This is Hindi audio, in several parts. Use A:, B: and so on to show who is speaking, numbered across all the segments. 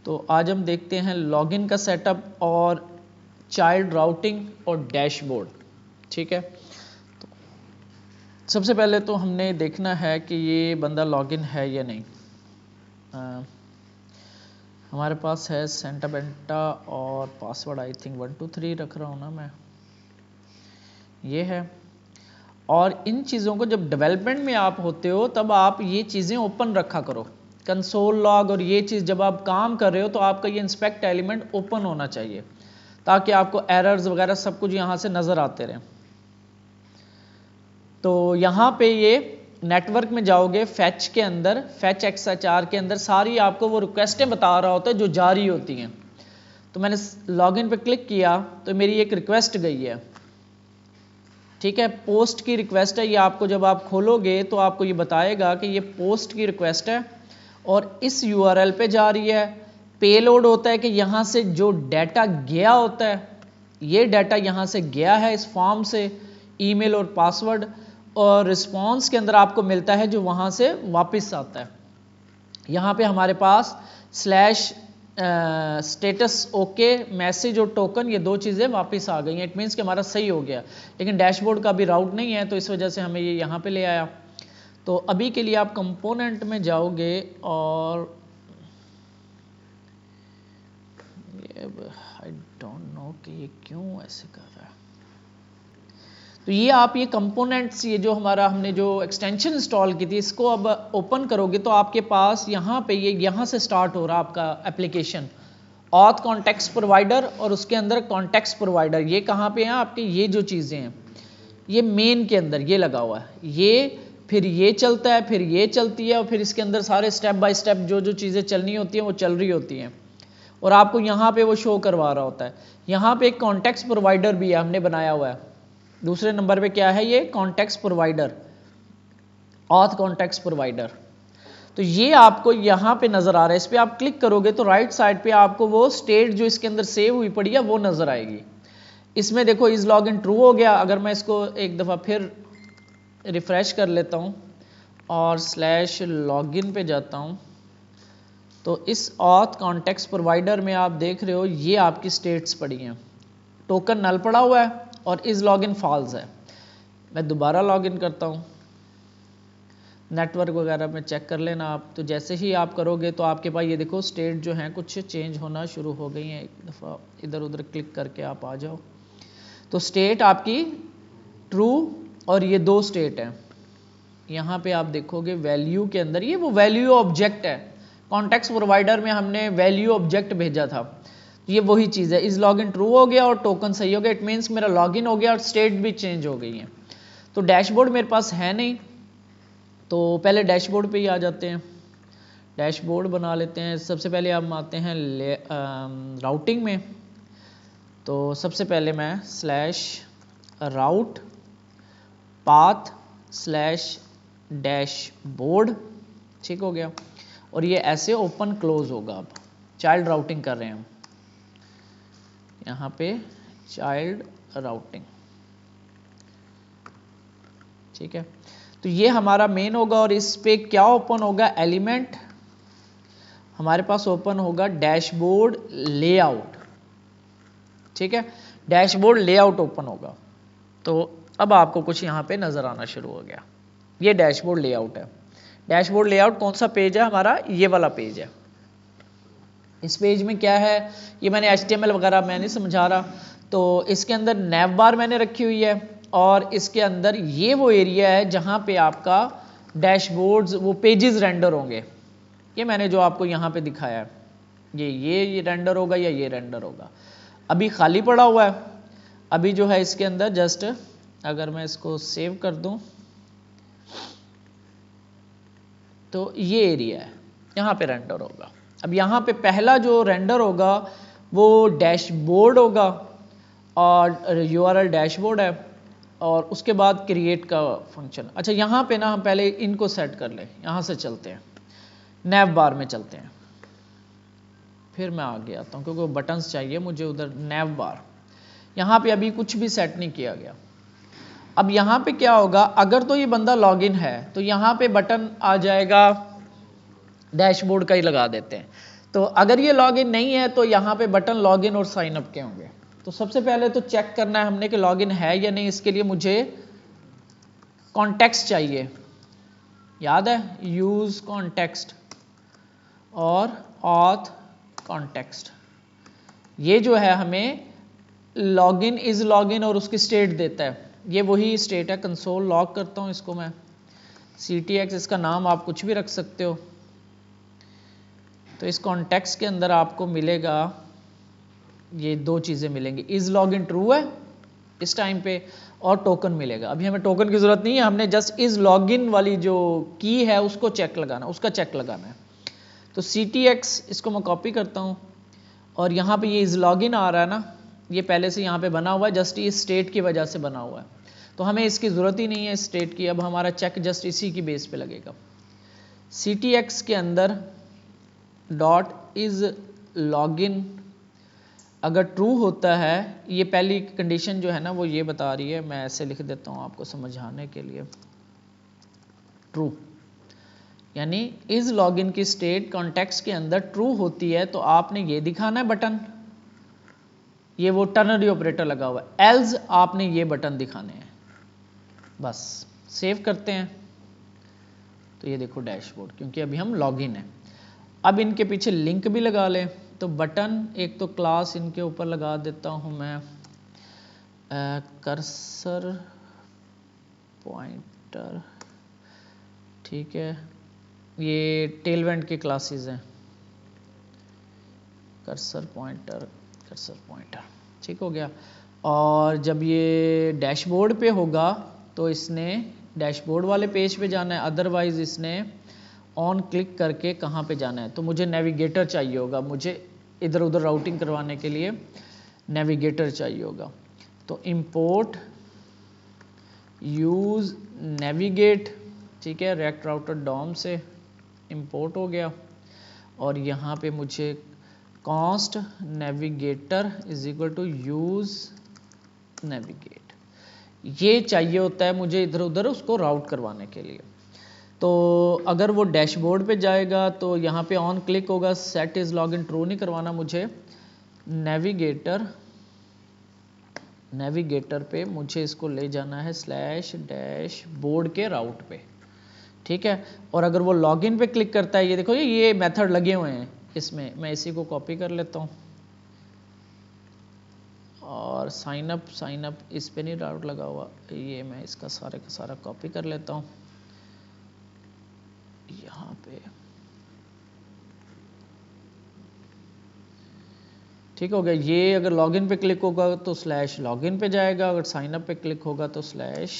A: तो आज हम देखते हैं लॉगिन का सेटअप और चाइल्ड राउटिंग और डैशबोर्ड। ठीक है, तो सबसे पहले तो हमने देखना है कि ये बंदा लॉगिन है या नहीं। हमारे पास है सेंटा बेंटा और पासवर्ड आई थिंक 123 रख रहा हूँ ना मैं, ये है। और इन चीज़ों को जब डेवलपमेंट में आप होते हो तब आप ये चीज़ें ओपन रखा करो, कंसोल लॉग और ये चीज़ जब आप काम कर रहे हो तो आपका ये इंस्पेक्ट एलिमेंट ओपन होना चाहिए ताकि आपको एरर्स वगैरह सब कुछ यहाँ से नज़र आते रहें। तो यहाँ पे ये नेटवर्क में जाओगे, फैच के अंदर, फैच XHR के अंदर सारी आपको वो रिक्वेस्टें बता रहा होता है जो जारी होती हैं। तो मैंने लॉगिन पे क्लिक किया तो मेरी एक रिक्वेस्ट गई है। ठीक है, पोस्ट की रिक्वेस्ट है, ये आपको जब आप खोलोगे तो आपको ये बताएगा कि ये पोस्ट की रिक्वेस्ट है और इस URL पे जा रही है। पेलोड होता है कि यहाँ से जो डाटा गया होता है, ये डाटा यहाँ से गया है इस फॉर्म से, ईमेल और पासवर्ड, और रिस्पॉन्स के अंदर आपको मिलता है जो वहाँ से वापस आता है। यहाँ पे हमारे पास स्लैश स्टेटस ओके मैसेज और टोकन, ये दो चीज़ें वापस आ गई हैं। इट मीन्स कि हमारा सही हो गया, लेकिन डैशबोर्ड का भी राउट नहीं है तो इस वजह से हमें ये यहाँ पे ले आया। तो अभी के लिए आप कंपोनेंट में जाओगे और आई डोंट नो कि ये क्यों ऐसे कर रहा है। तो ये आप ये कंपोनेंट्स, ये जो हमारा हमने जो एक्सटेंशन इंस्टॉल की थी, इसको अब ओपन करोगे तो आपके पास यहाँ पे ये यहाँ से स्टार्ट हो रहा है आपका एप्लीकेशन, ऑथ कॉन्टेक्स्ट प्रोवाइडर और उसके अंदर कॉन्टेक्स्ट प्रोवाइडर। ये कहाँ पे हैं आपके, ये जो चीज़ें हैं ये मेन के अंदर ये लगा हुआ है, ये फिर ये चलता है, फिर ये चलती है और फिर इसके अंदर सारे स्टेप बाय स्टेप जो जो चीज़ें चलनी होती हैं वो चल रही होती हैं और आपको यहाँ पे वो शो करवा रहा होता है। यहाँ पे एक कॉन्टेक्स्ट प्रोवाइडर भी है, हमने बनाया हुआ है। दूसरे नंबर पे क्या है, ये context provider, auth context provider. तो ये आपको यहाँ पे नजर आ रहा है, इस पे आप क्लिक करोगे तो राइट साइड पे आपको वो स्टेट जो इसके अंदर सेव हुई पड़ी है वो नजर आएगी। इसमें देखो इस लॉगिन ट्रू हो गया। अगर मैं इसको एक दफ़ा फिर रिफ्रेश कर लेता हूँ और स्लैश लॉगिन पे जाता हूँ तो इस ऑथ कॉन्टेक्स्ट प्रोवाइडर में आप देख रहे हो ये आपकी स्टेट्स पड़ी हैं, टोकन नल पड़ा हुआ है और इस लॉगिन फॉल्स है। मैं दोबारा लॉगिन करता हूँ, नेटवर्क वगैरह में चेक कर लेना आप। तो जैसे ही आप करोगे तो आपके पास ये देखो स्टेट जो हैं कुछ चेंज होना शुरू हो गई हैं। एक दफ़ा इधर उधर क्लिक करके आप आ जाओ तो स्टेट आपकी ट्रू और ये दो स्टेट हैं। यहाँ पे आप देखोगे वैल्यू के अंदर ये वो वैल्यू ऑब्जेक्ट है, कॉन्टेक्स्ट प्रोवाइडर में हमने वैल्यू ऑब्जेक्ट भेजा था, ये वही चीज़ है। इस लॉगिन ट्रू हो गया और टोकन सही हो गया, इट मीन्स मेरा लॉगिन हो गया और स्टेट भी चेंज हो गई है। तो डैशबोर्ड मेरे पास है नहीं, तो पहले डैशबोर्ड पे ही आ जाते हैं, डैशबोर्ड बना लेते हैं। सबसे पहले हम आते हैं राउटिंग में। तो सबसे पहले मैं स्लैश राउट पाथ स्लैश डैशबोर्ड, ठीक हो गया। और ये ऐसे ओपन क्लोज होगा। अब चाइल्ड राउटिंग कर रहे हैं हम, यहाँ पे चाइल्ड राउटिंग, ठीक है। तो ये हमारा मेन होगा और इस पे क्या ओपन होगा, एलिमेंट हमारे पास ओपन होगा डैशबोर्ड लेआउट, ठीक है। डैशबोर्ड लेआउट ओपन होगा। तो अब आपको कुछ यहाँ पे नजर आना शुरू हो गया, ये डैशबोर्ड लेआउट है। डैशबोर्ड लेआउट कौन सा पेज है हमारा, ये वाला पेज है। इस पेज में क्या है, ये मैंने HTML वगैरह मैं नहीं समझा रहा। तो इसके अंदर नैव बार मैंने रखी हुई है और इसके अंदर ये वो एरिया है जहाँ पे आपका डैशबोर्ड्स वो पेजेस रेंडर होंगे। ये मैंने जो आपको यहाँ पे दिखाया है, ये रेंडर होगा या ये रेंडर होगा। अभी खाली पड़ा हुआ है, अभी जो है इसके अंदर जस्ट अगर मैं इसको सेव कर दूं तो ये एरिया है, यहाँ पे रेंडर होगा। अब यहाँ पे पहला जो रेंडर होगा वो डैशबोर्ड होगा और URL डैशबोर्ड है और उसके बाद क्रिएट का फंक्शन। अच्छा यहाँ पे ना हम पहले इनको सेट कर लें, यहाँ से चलते हैं, नैव बार में चलते हैं, फिर मैं आगे आता हूँ क्योंकि वो बटन्स चाहिए मुझे उधर। नैव बार यहाँ पे अभी कुछ भी सेट नहीं किया गया। अब यहाँ पे क्या होगा, अगर तो ये बंदा लॉगिन है तो यहाँ पे बटन आ जाएगा, डैशबोर्ड का ही लगा देते हैं। तो अगर ये लॉगिन नहीं है तो यहाँ पे बटन लॉगिन और साइन अप के होंगे। तो सबसे पहले तो चेक करना है हमने कि लॉगिन है या नहीं। इसके लिए मुझे कॉन्टेक्स्ट चाहिए, याद है, यूज कॉन्टेक्स्ट और ऑथ कॉन्टेक्स्ट। ये जो है हमें लॉगिन इज लॉगिन और उसकी स्टेट देता है, ये वही स्टेट है। कंसोल लॉग करता हूँ इसको मैं, CTX, इसका नाम आप कुछ भी रख सकते हो। तो इस कॉन्टेक्स्ट के अंदर आपको मिलेगा, ये दो चीज़ें मिलेंगी, इज लॉगिन ट्रू है इस टाइम पे और टोकन मिलेगा। अभी हमें टोकन की ज़रूरत नहीं है, हमने जस्ट इज लॉगिन वाली जो की है उसको चेक लगाना, उसका चेक लगाना है। तो CTX इसको मैं कॉपी करता हूँ और यहाँ पे ये इज लॉगिन आ रहा है ना, ये पहले से यहाँ पे बना हुआ है, जस्ट इस स्टेट की वजह से बना हुआ है, तो हमें इसकी ज़रूरत ही नहीं है स्टेट की। अब हमारा चेक जस्ट इसी की बेस पे लगेगा। CTX के अंदर डॉट इज लॉगिन अगर ट्रू होता है, ये पहली कंडीशन जो है ना वो ये बता रही है, मैं ऐसे लिख देता हूँ आपको समझाने के लिए, ट्रू, यानी इज लॉगिन की स्टेट कॉन्टेक्स्ट के अंदर ट्रू होती है तो आपने ये दिखाना है बटन, ये वो टर्नरी ऑपरेटर लगा हुआ है, एल्स आपने ये बटन दिखाने हैं। बस सेव करते हैं तो ये देखो डैशबोर्ड, क्योंकि अभी हम लॉगिन हैं। अब इनके पीछे लिंक भी लगा लें, तो बटन एक तो क्लास इनके ऊपर लगा देता हूं मैं, कर्सर पॉइंटर, ठीक है, ये टेलवेंट की क्लासेस हैं, कर्सर पॉइंटर, कर्सर पॉइंटर, ठीक हो गया। और जब ये डैशबोर्ड पे होगा तो इसने डैशबोर्ड वाले पेज पे जाना है, अदरवाइज इसने ऑन क्लिक करके कहाँ पे जाना है, तो मुझे नेविगेटर चाहिए होगा, मुझे इधर उधर राउटिंग करवाने के लिए नेविगेटर चाहिए होगा। तो इंपोर्ट यूज नेविगेट, ठीक है, रेक्ट राउटर डॉम से इंपोर्ट हो गया और यहाँ पे मुझे const navigator is equal to use navigate, ये चाहिए होता है मुझे इधर उधर उसको राउट करवाने के लिए। तो अगर वो डैशबोर्ड पे जाएगा तो यहाँ पे ऑन क्लिक होगा, सेट इज लॉगिन ट्रू नहीं करवाना मुझे, नेविगेटर, नेविगेटर पे मुझे इसको ले जाना है स्लैश डैशबोर्ड के राउट पे, ठीक है। और अगर वो लॉगिन पे क्लिक करता है, ये देखो ये मेथड लगे हुए हैं इसमें, मैं इसी को कॉपी कर लेता हूँ और साइन अप इस पे नहीं राउट लगा हुआ, ये मैं इसका सारे का सारा कॉपी कर लेता हूँ यहाँ पे, ठीक हो गया। ये अगर लॉगिन पे क्लिक होगा तो स्लैश लॉगिन पे जाएगा, अगर साइन अप पे क्लिक होगा तो स्लैश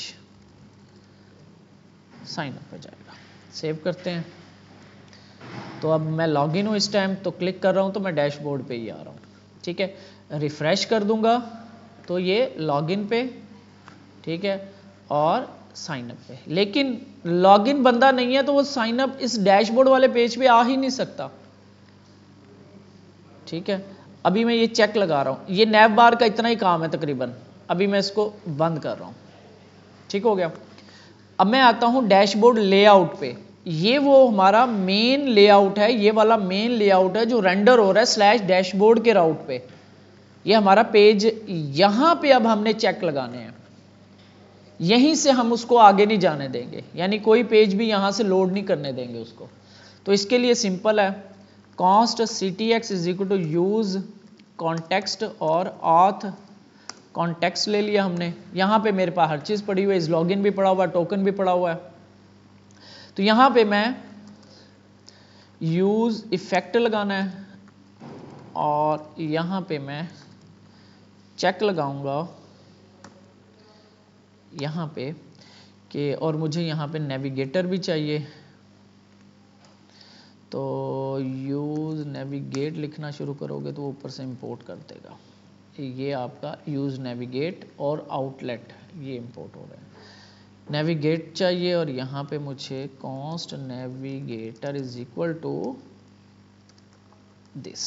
A: साइन अप पे जाएगा। सेव करते हैं। तो अब मैं लॉगिन हूँ इस टाइम, तो क्लिक कर रहा हूँ तो मैं डैशबोर्ड पे ही आ रहा हूँ, ठीक है। रिफ्रेश कर दूंगा तो ये लॉगिन पे, ठीक है, और साइन अप पे, लेकिन लॉगिन बंदा नहीं है तो वो साइन अप इस डैशबोर्ड वाले पेज पे आ ही नहीं सकता, ठीक है। अभी मैं ये चेक लगा रहा हूँ, ये नैव बार का इतना ही काम है तकरीबन, अभी मैं इसको बंद कर रहा हूँ, ठीक हो गया। अब मैं आता हूँ डैशबोर्ड लेआउट पे, ये वो हमारा मेन लेआउट है, ये वाला मेन लेआउट है जो रेंडर हो रहा है स्लैश डैशबोर्ड के राउट पे, ये हमारा पेज, यहाँ पे अब हमने चेक लगाने हैं, यहीं से हम उसको आगे नहीं जाने देंगे, यानी कोई पेज भी यहाँ से लोड नहीं करने देंगे उसको। तो इसके लिए सिंपल है, const CTX is equal to use context और ऑथ कॉन्टेक्स्ट ले लिया हमने, यहाँ पे मेरे पास हर चीज़ पड़ी हुई है, इस लॉगिन भी पड़ा हुआ है, टोकन भी पड़ा हुआ है। तो यहाँ पे मैं यूज इफेक्ट लगाना है और यहाँ पे मैं चेक लगाऊंगा यहाँ पे कि, और मुझे यहाँ पे नेविगेटर भी चाहिए, तो यूज नेविगेट लिखना शुरू करोगे तो ऊपर से इंपोर्ट कर देगा, ये आपका यूज नेविगेट और आउटलेट ये इंपोर्ट हो रहा है। नेविगेट चाहिए और यहाँ पे मुझे const navigator is equal to this.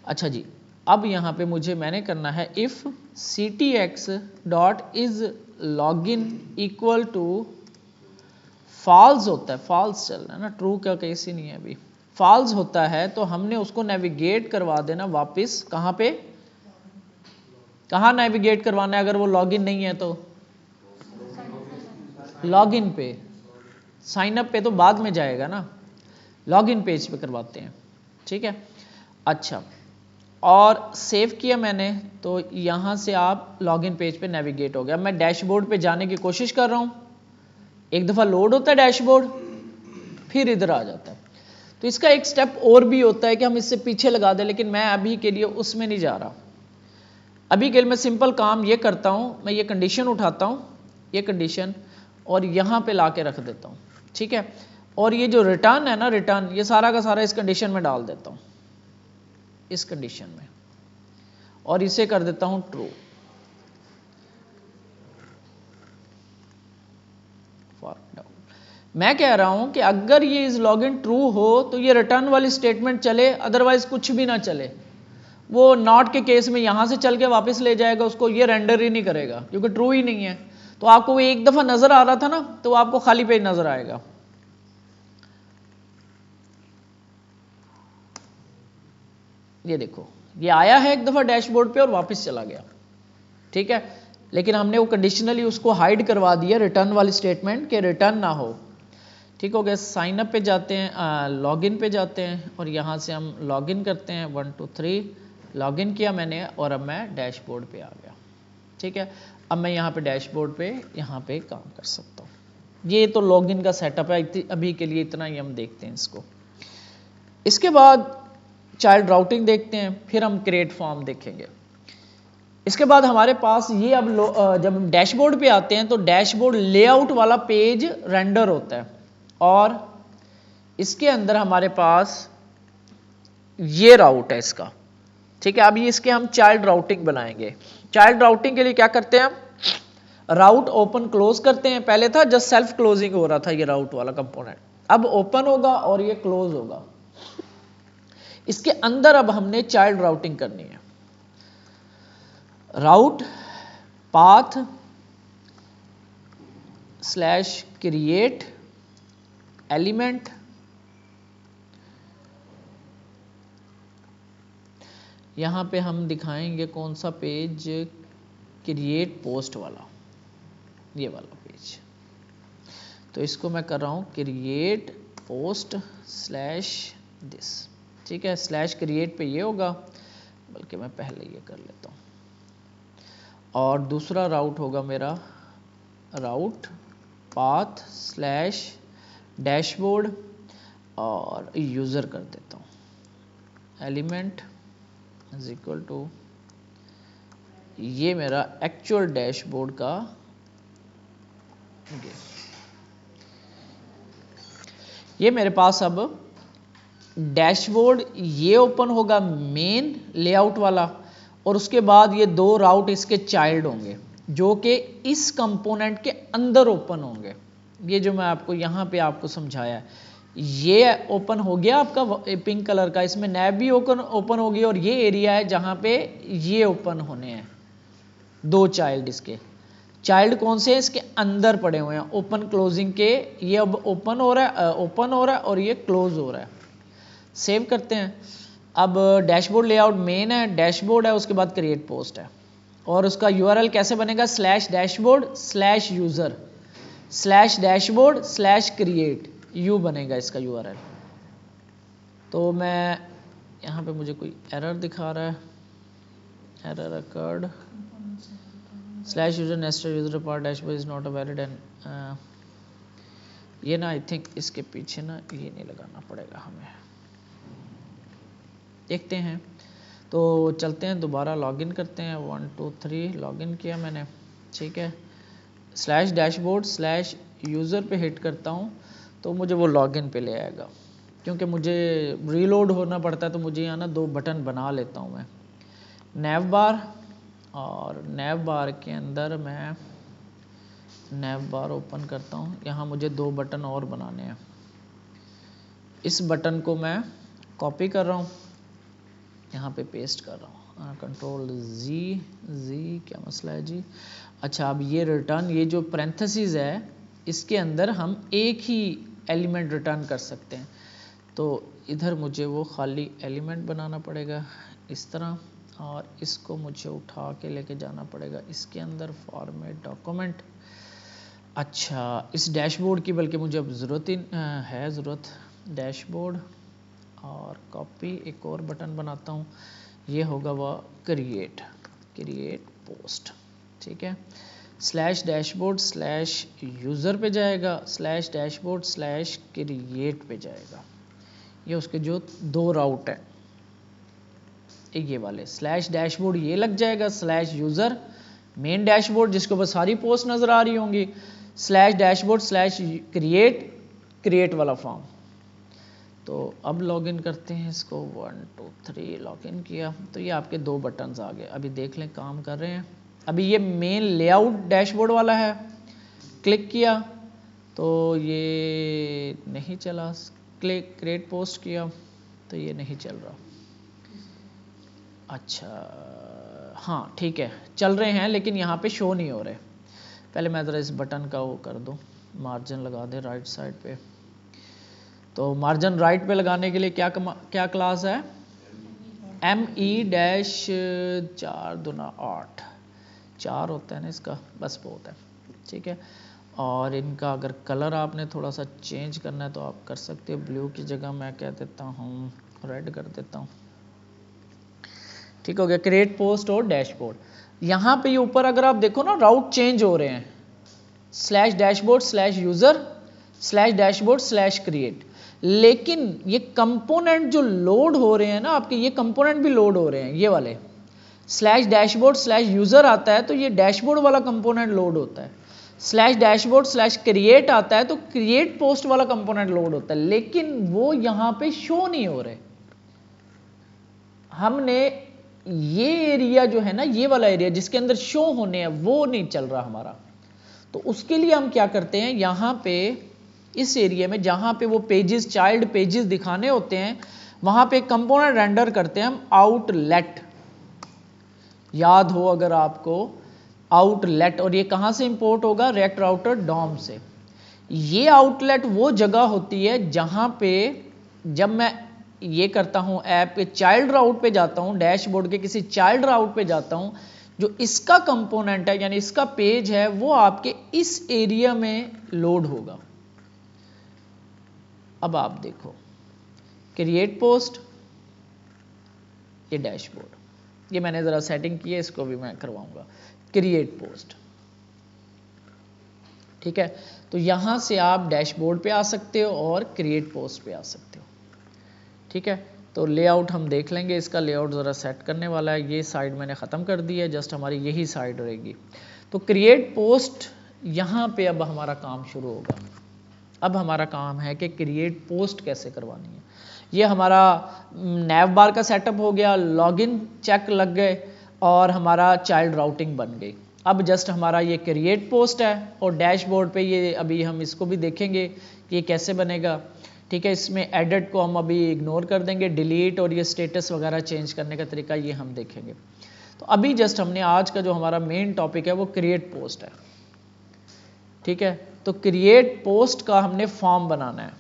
A: अच्छा जी, अब यहाँ पे मुझे मैंने करना है if CTX dot is login equal to false होता है, फॉल्स चल रहा है ना, ट्रू का केस ही नहीं है अभी, फॉल्स होता है तो हमने उसको नेविगेट करवा देना वापस कहाँ पे, कहाँ नेविगेट करवाना है अगर वो लॉगिन नहीं है तो लॉगिन पे, साइन अप पे तो बाद में जाएगा ना, लॉगिन पेज पे करवाते हैं, ठीक है। अच्छा, और सेव किया मैंने तो यहाँ से आप लॉगिन पेज पे नेविगेट हो गया। मैं डैशबोर्ड पे जाने की कोशिश कर रहा हूँ, एक दफ़ा लोड होता है डैशबोर्ड, फिर इधर आ जाता है। तो इसका एक स्टेप और भी होता है कि हम इससे पीछे लगा दें, लेकिन मैं अभी के लिए उसमें नहीं जा रहा। अभी के लिए मैं सिंपल काम ये करता हूँ, मैं ये कंडीशन उठाता हूँ, ये कंडीशन, और यहाँ पे ला के रख देता हूँ, ठीक है। और ये जो रिटर्न है ना, रिटर्न, ये सारा का सारा इस कंडीशन में डाल देता हूँ, इस कंडीशन में, और इसे कर देता हूँ ट्रू। मैं कह रहा हूं कि अगर ये इज लॉगिन ट्रू हो तो ये रिटर्न वाली स्टेटमेंट चले, अदरवाइज कुछ भी ना चले। वो नॉट के केस में यहां से चल के वापस ले जाएगा उसको, ये रेंडर ही नहीं करेगा क्योंकि ट्रू ही नहीं है। तो आपको एक दफा नजर आ रहा था ना, तो आपको खाली पेज नजर आएगा। ये देखो, ये आया है एक दफा डैशबोर्ड पे और वापस चला गया, ठीक है। लेकिन हमने वो कंडीशनली उसको हाइड करवा दिया, रिटर्न वाली स्टेटमेंट के रिटर्न ना हो, ठीक हो गया। साइन अप पे जाते हैं, लॉगिन पे जाते हैं, और यहाँ से हम लॉगिन करते हैं, 1 2 3 लॉगिन किया मैंने, और अब मैं डैशबोर्ड पे आ गया, ठीक है। अब मैं यहाँ पे डैशबोर्ड पे यहाँ पे काम कर सकता हूँ। ये तो लॉगिन का सेटअप है, अभी के लिए इतना ही हम देखते हैं इसको। इसके बाद चाइल्ड राउटिंग देखते हैं, फिर हम क्रिएट फॉर्म देखेंगे। इसके बाद हमारे पास ये अब जब हम डैशबोर्ड पे आते हैं तो डैशबोर्ड लेआउट वाला पेज रेंडर होता है, और इसके अंदर हमारे पास ये राउट है इसका, ठीक है। अभी इसके हम चाइल्ड राउटिंग बनाएंगे। चाइल्ड राउटिंग के लिए क्या करते हैं हम, राउट ओपन क्लोज करते हैं। पहले था जस्ट सेल्फ क्लोजिंग हो रहा था ये राउट वाला कंपोनेंट, अब ओपन होगा और ये क्लोज होगा। इसके अंदर अब हमने चाइल्ड राउटिंग करनी है। राउट पाथ स्लैश क्रिएट एलिमेंट, यहां पे हम दिखाएंगे कौन सा पेज, क्रिएट पोस्ट वाला, ये वाला पेज। तो इसको मैं कर रहा हूं क्रिएट पोस्ट स्लैश दिस, ठीक है। स्लैश क्रिएट पे ये होगा, बल्कि मैं पहले ये कर लेता हूं। और दूसरा राउट होगा मेरा राउट पाथ स्लैश डैशबोर्ड, और यूजर कर देता हूं एलिमेंट इज इक्वल टू, ये मेरा एक्चुअल डैशबोर्ड का ये मेरे पास अब डैशबोर्ड ये ओपन होगा मेन लेआउट वाला, और उसके बाद ये दो राउट इसके चाइल्ड होंगे जो कि इस कंपोनेंट के अंदर ओपन होंगे। ये जो मैं आपको यहाँ पे आपको समझाया है, ये ओपन हो गया आपका पिंक कलर का, इसमें नैब भी ओपन होगी, और ये एरिया है जहाँ पे ये ओपन होने हैं दो चाइल्ड। इसके चाइल्ड कौन से हैं, इसके अंदर पड़े हुए हैं ओपन क्लोजिंग के, ये अब ओपन हो रहा है और ये क्लोज हो रहा है। सेव करते हैं। अब डैशबोर्ड लेआउट मेन है, डैशबोर्ड है, उसके बाद क्रिएट पोस्ट है, और उसका यूआरएल कैसे बनेगा, slash dashboard slash user slash dashboard slash create, you बनेगा इसका यूआरएल। तो मैं यहाँ पे मुझे कोई एरर दिखा रहा है, error occurred slash user nested user part dashboard is not valid, and ये ना आई थिंक इसके पीछे ना ये नहीं लगाना पड़ेगा हमें, देखते हैं। तो चलते हैं दोबारा लॉगिन करते हैं, 1 2 3 लॉगिन किया मैंने, ठीक है। स्लैश डैशबोर्ड स्लैश यूज़र पे हिट करता हूँ तो मुझे वो लॉगिन पे ले आएगा, क्योंकि मुझे रीलोड होना पड़ता है तो मुझे यहाँ ना दो बटन बना लेता हूँ मैं, नैव बार, और नैव बार के अंदर मैं नैव बार ओपन करता हूँ। यहाँ मुझे दो बटन और बनाने हैं, इस बटन को मैं कॉपी कर रहा हूँ, यहाँ पे पेस्ट कर रहा हूँ, कंट्रोल जी, क्या मसला है जी। अच्छा, अब ये रिटर्न, ये जो पैरेंथेसिस है इसके अंदर हम एक ही एलिमेंट रिटर्न कर सकते हैं, तो इधर मुझे वो खाली एलिमेंट बनाना पड़ेगा इस तरह, और इसको मुझे उठा के लेके जाना पड़ेगा इसके अंदर फॉर्मेट डॉक्यूमेंट। अच्छा, इस डैशबोर्ड की बल्कि मुझे अब ज़रूरत डैशबोर्ड, और कॉपी एक और बटन बनाता हूँ, ये होगा वह क्रिएट पोस्ट। ठीक है, स्लैश डैशबोर्ड स्लैश यूज़र पे जाएगा, स्लैश डैशबोर्ड स्लैश क्रिएट पे जाएगा। ये उसके जो 2 राउट है, एक ये वाले स्लैश डैशबोर्ड ये लग जाएगा, स्लैश यूज़र मेन डैशबोर्ड जिसके ऊपर सारी पोस्ट नज़र आ रही होंगी, स्लैश डैशबोर्ड स्लैश क्रिएट वाला फॉर्म। तो अब लॉगिन करते हैं इसको, 1 2 3 लॉगिन किया तो ये आपके 2 बटन्स आ गए। अभी देख लें काम कर रहे हैं। अभी ये मेन लेआउट डैशबोर्ड वाला है, क्लिक किया तो ये नहीं चला, क्रिएट पोस्ट किया तो ये नहीं चल रहा। अच्छा हाँ ठीक है, चल रहे हैं लेकिन यहाँ पे शो नहीं हो रहे। पहले मैं ज़रा इस बटन का वो कर दूँ, मार्जिन लगा दे राइट साइड पे। तो मार्जिन राइट पे लगाने के लिए क्या क्लास है, ME-4 दूना 8, 4 होता है ना इसका, बस बहुत है। ठीक है, और इनका अगर कलर आपने थोड़ा सा चेंज करना है तो आप कर सकते हो, ब्लू की जगह मैं कह देता हूँ रेड कर देता हूँ। ठीक हो गया, क्रिएट पोस्ट और डैशबोर्ड। यहाँ पे ऊपर अगर आप देखो ना राउट चेंज हो रहे हैं, slash dashboard slash user slash dashboard slash create, लेकिन ये कंपोनेंट जो लोड हो रहे हैं ना आपके, ये कंपोनेंट भी लोड हो रहे हैं। ये वाले स्लैश डैशबोर्ड स्लैश यूज़र आता है तो ये डैशबोर्ड वाला कंपोनेंट लोड होता है, स्लैश डैशबोर्ड स्लैश क्रिएट आता है तो क्रिएट पोस्ट वाला कंपोनेंट लोड होता है, लेकिन वो यहाँ पे शो नहीं हो रहे। हमने ये एरिया जो है ना, ये वाला एरिया जिसके अंदर शो होने हैं वो नहीं चल रहा हमारा। तो उसके लिए हम क्या करते हैं, यहाँ पे इस एरिया में जहाँ पे वो पेजेस चाइल्ड पेजेस दिखाने होते हैं वहाँ पे कंपोनेंट रेंडर करते हैं हम आउटलेट। याद हो अगर आपको आउटलेट, और ये कहाँ से इंपोर्ट होगा, रिएक्ट राउटर डॉम से। ये आउटलेट वो जगह होती है जहाँ पे जब मैं ये करता हूँ ऐप के चाइल्ड राउट पे जाता हूँ, डैशबोर्ड के किसी चाइल्ड राउट पे जाता हूँ, जो इसका कंपोनेंट है यानी इसका पेज है वो आपके इस एरिया में लोड होगा। अब आप देखो क्रिएट पोस्ट, ये डैशबोर्ड, ये मैंने जरा सेटिंग की है, इसको भी मैं करवाऊंगा क्रिएट पोस्ट। ठीक है, तो यहां से आप डैशबोर्ड पे आ सकते हो और क्रिएट पोस्ट पे आ सकते हो। ठीक है, तो लेआउट हम देख लेंगे, इसका लेआउट ज़रा सेट करने वाला है। ये साइड मैंने ख़त्म कर दी है, जस्ट हमारी यही साइड रहेगी। तो क्रिएट पोस्ट यहाँ पे अब हमारा काम शुरू होगा। अब हमारा काम है कि क्रिएट पोस्ट कैसे करवानी है। ये हमारा नैव बार का सेटअप हो गया, लॉगिन चेक लग गए और हमारा चाइल्ड राउटिंग बन गई। अब जस्ट हमारा ये क्रिएट पोस्ट है और डैशबोर्ड पे ये अभी हम इसको भी देखेंगे कि ये कैसे बनेगा। ठीक है, इसमें एडिट को हम अभी इग्नोर कर देंगे, डिलीट और ये स्टेटस वगैरह चेंज करने का तरीका ये हम देखेंगे। तो अभी जस्ट हमने आज का जो हमारा मेन टॉपिक है वो क्रिएट पोस्ट है। ठीक है, तो क्रिएट पोस्ट का हमने फॉर्म बनाना है।